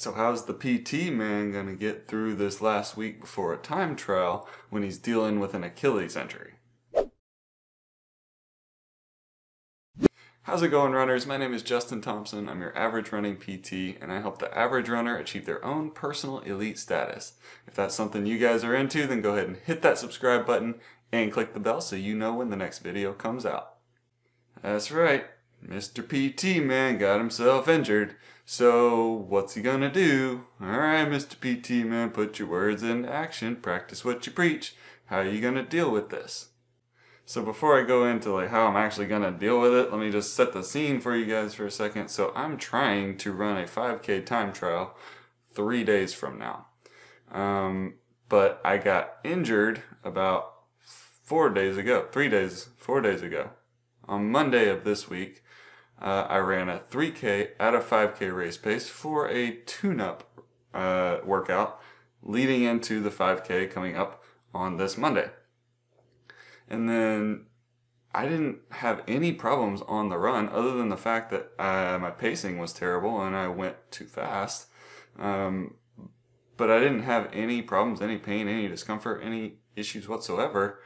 So how's the PT man gonna get through this last week before a time trial when he's dealing with an Achilles injury? How's it going, runners? My name is Justin Thompson. I'm your average running PT, and I help the average runner achieve their own personal elite status. If that's something you guys are into, then go ahead and hit that subscribe button and click the bell so you know when the next video comes out. That's right, Mr. PT man got himself injured. So what's he gonna do? Alright, Mr. PT man, put your words into action, practice what you preach. How are you gonna deal with this? So before I go into how I'm actually gonna deal with it, let me just set the scene for you guys for a second. So I'm trying to run a 5K time trial 3 days from now. But I got injured about 4 days ago, 4 days ago. On Monday of this week, I ran a 3K at a 5K race pace for a tune-up workout leading into the 5K coming up on this Monday. And then I didn't have any problems on the run other than the fact that my pacing was terrible and I went too fast. But I didn't have any problems, any pain, any discomfort, any issues whatsoever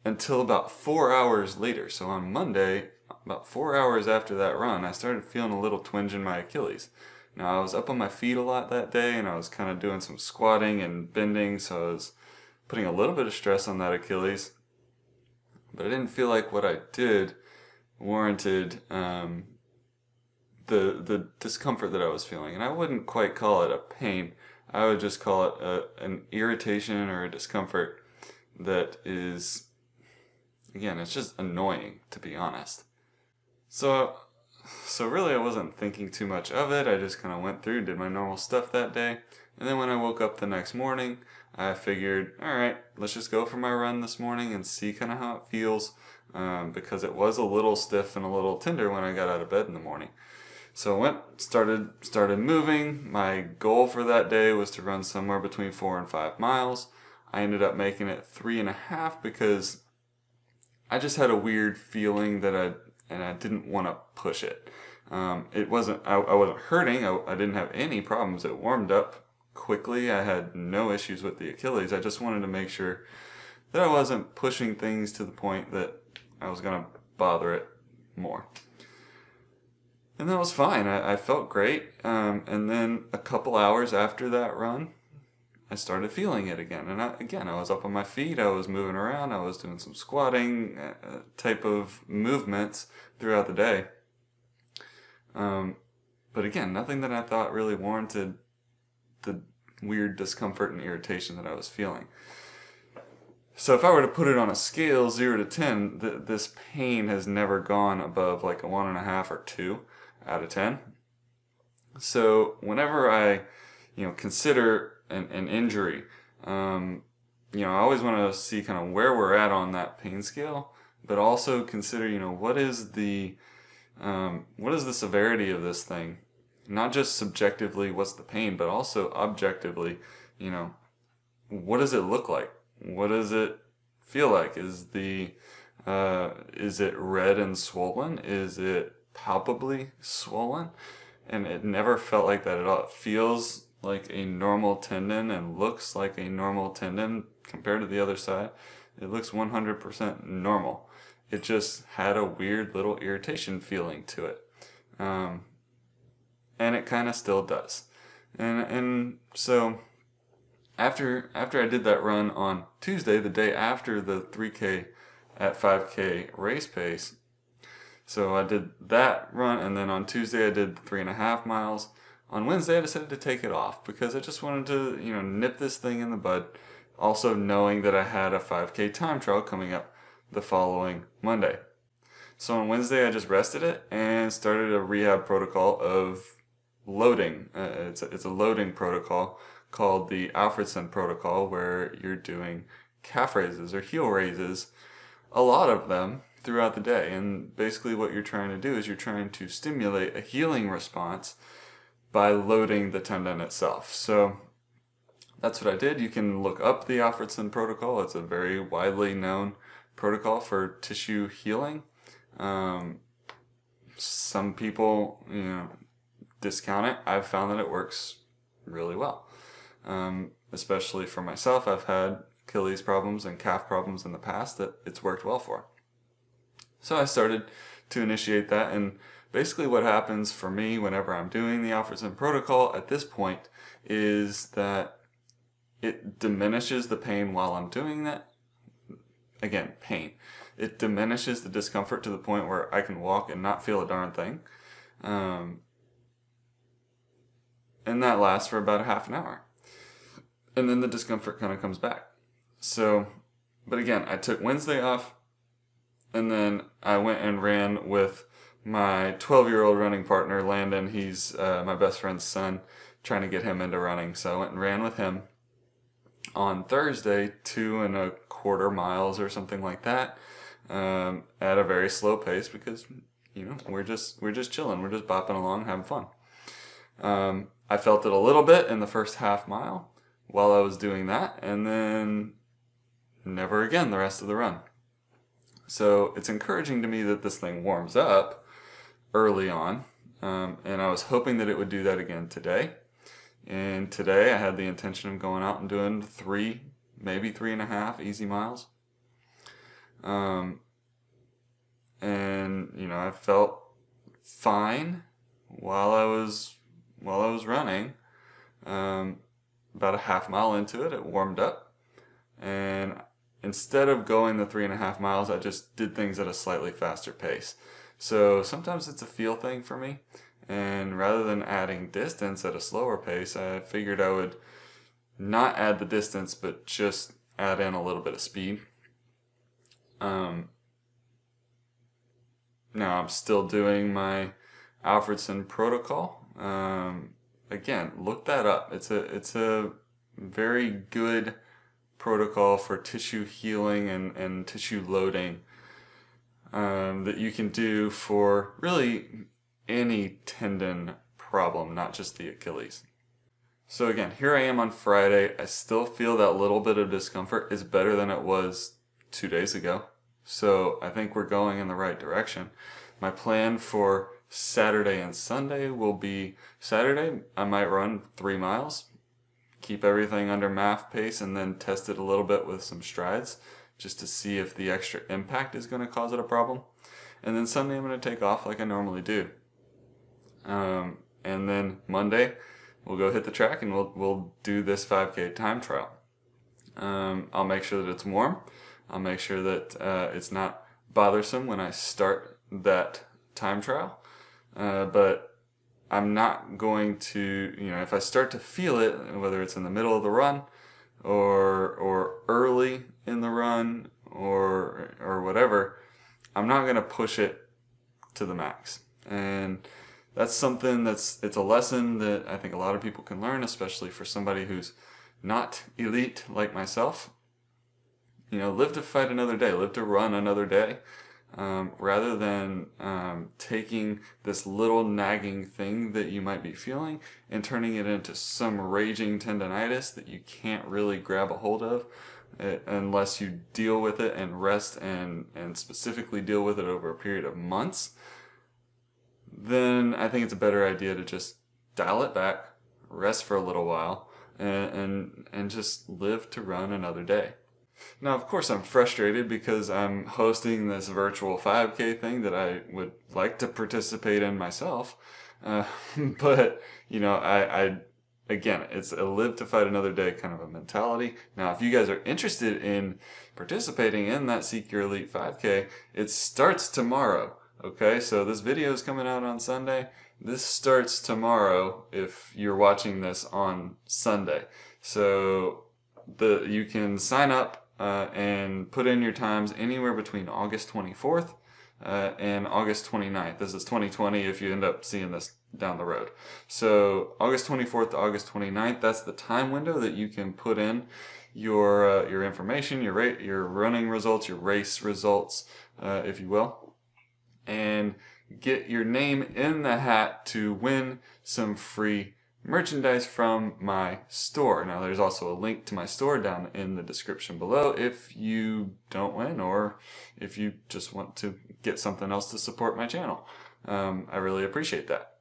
until about 4 hours later. So on Monday, about 4 hours after that run, I started feeling a little twinge in my Achilles. Now I was up on my feet a lot that day and I was kind of doing some squatting and bending, so I was putting a little bit of stress on that Achilles. But I didn't feel like what I did warranted the discomfort that I was feeling. And I wouldn't quite call it a pain. I would just call it an irritation or a discomfort that is, again, it's just annoying, to be honest. So really I wasn't thinking too much of it. I just kind of went through, did my normal stuff that day. And then when I woke up the next morning, I figured, alright, let's just go for my run this morning and see kind of how it feels, because it was a little stiff and a little tender when I got out of bed in the morning. So I went, started moving. My goal for that day was to run somewhere between 4 and 5 miles. I ended up making it 3.5 because I just had a weird feeling that I didn't want to push it. I wasn't hurting. I didn't have any problems. It warmed up quickly. I had no issues with the Achilles. I just wanted to make sure that I wasn't pushing things to the point that I was going to bother it more. And that was fine. I felt great. And then a couple hours after that run, I started feeling it again. And I was up on my feet. I was moving around. I was doing some squatting type of movements throughout the day. But again, nothing that I thought really warranted the weird discomfort and irritation that I was feeling. So if I were to put it on a scale 0 to 10, this pain has never gone above like a 1.5 or 2 out of 10. So whenever I, consider an injury, I always want to see kind of where we're at on that pain scale, but also consider, what is the severity of this thing? Not just subjectively, what's the pain, but also objectively, what does it look like? What does it feel like? Is it red and swollen? Is it palpably swollen? And it never felt like that at all. It feels like a normal tendon and looks like a normal tendon compared to the other side. It looks 100% normal. It just had a weird little irritation feeling to it. And it kind of still does. And so after I did that run on Tuesday, the day after the 3K at 5K race pace, so I did that run, and then on Tuesday I did 3.5 miles. On Wednesday I decided to take it off because I just wanted to, nip this thing in the bud, also knowing that I had a 5K time trial coming up the following Monday. So on Wednesday I just rested it and started a rehab protocol of loading. It's a loading protocol called the Alfredson protocol, where you're doing calf raises or heel raises, a lot of them throughout the day. And basically what you're trying to do is you're trying to stimulate a healing response by loading the tendon itself. So that's what I did. You can look up the Alfredson protocol. It's a very widely known protocol for tissue healing. Some people, discount it. I've found that it works really well. Especially for myself, I've had Achilles problems and calf problems in the past that it's worked well for. So I started to initiate that, and basically what happens for me whenever I'm doing the Alfredson protocol at this point is that it diminishes the pain while I'm doing that. Again, pain. It diminishes the discomfort to the point where I can walk and not feel a darn thing. And that lasts for about a half an hour. And then the discomfort kind of comes back. So, but again, I took Wednesday off, and then I went and ran with my 12-year-old running partner, Landon. He's my best friend's son, trying to get him into running. So I went and ran with him on Thursday, 2.25 miles or something like that, at a very slow pace because, we're just chilling. We're just bopping along, having fun. I felt it a little bit in the first half mile while I was doing that, and then never again the rest of the run. So it's encouraging to me that this thing warms up early on, and I was hoping that it would do that again today. And today I had the intention of going out and doing 3, maybe 3.5 easy miles. And I felt fine while I was running. About a half mile into it, it warmed up, and instead of going the 3.5 miles, I just did things at a slightly faster pace. So sometimes it's a feel thing for me, and rather than adding distance at a slower pace, I figured I would not add the distance, but just add in a little bit of speed. Now I'm still doing my Alfredson protocol. Again, look that up. It's a very good protocol for tissue healing and tissue loading that you can do for really any tendon problem, not just the Achilles. So again, here I am on Friday. I still feel that little bit of discomfort is better than it was 2 days ago. So I think we're going in the right direction. My plan for Saturday and Sunday will be Saturday, I might run 3 miles, keep everything under MAF pace, and then test it a little bit with some strides just to see if the extra impact is going to cause it a problem. And then Sunday I'm going to take off like I normally do. And then Monday we'll go hit the track and we'll do this 5K time trial. I'll make sure that it's warm. I'll make sure that it's not bothersome when I start that time trial. But I'm not going to, if I start to feel it, whether it's in the middle of the run or early in the run or whatever, I'm not going to push it to the max. And that's something it's a lesson that I think a lot of people can learn, especially for somebody who's not elite like myself. Live to fight another day, live to run another day. Rather than taking this little nagging thing that you might be feeling and turning it into some raging tendonitis that you can't really grab a hold of unless you deal with it and rest and specifically deal with it over a period of months, then I think it's a better idea to just dial it back, rest for a little while, and just live to run another day. Now, of course, I'm frustrated because I'm hosting this virtual 5K thing that I would like to participate in myself. But, again, it's a live to fight another day kind of a mentality. Now, if you guys are interested in participating in that Seek Your Elite 5K, it starts tomorrow. Okay, so this video is coming out on Sunday. This starts tomorrow if you're watching this on Sunday. So you can sign up and put in your times anywhere between August 24th and August 29th. This is 2020 if you end up seeing this down the road. So August 24th to August 29th, that's the time window that you can put in your information, your running results, your race results, if you will, and get your name in the hat to win some free merchandise from my store. Now there's also a link to my store down in the description below if you don't win or if you just want to get something else to support my channel. I really appreciate that.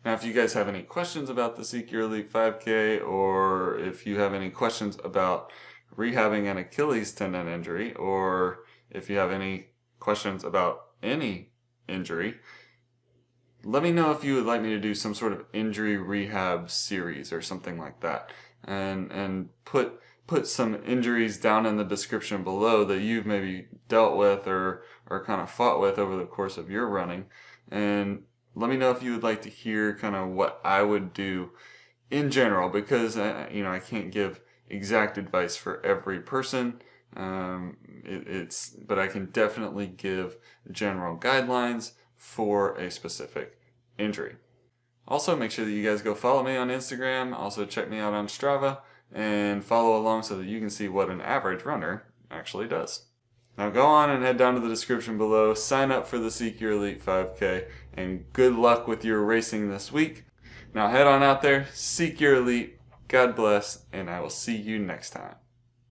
Now, if you guys have any questions about the Seek Your Elite 5K, or if you have any questions about rehabbing an Achilles tendon injury, or if you have any questions about any injury, let me know if you would like me to do some sort of injury rehab series or something like that. And put some injuries down in the description below that you've maybe dealt with or kind of fought with over the course of your running. And let me know if you would like to hear kind of what I would do in general, because I can't give exact advice for every person. But I can definitely give general guidelines for a specific injury. Also, make sure that you guys go follow me on Instagram. Also, check me out on Strava and follow along so that you can see what an average runner actually does. Now go on and head down to the description below, sign up for the Seek Your Elite 5K, and good luck with your racing this week. Now head on out there, seek your elite, God bless, and I will see you next time.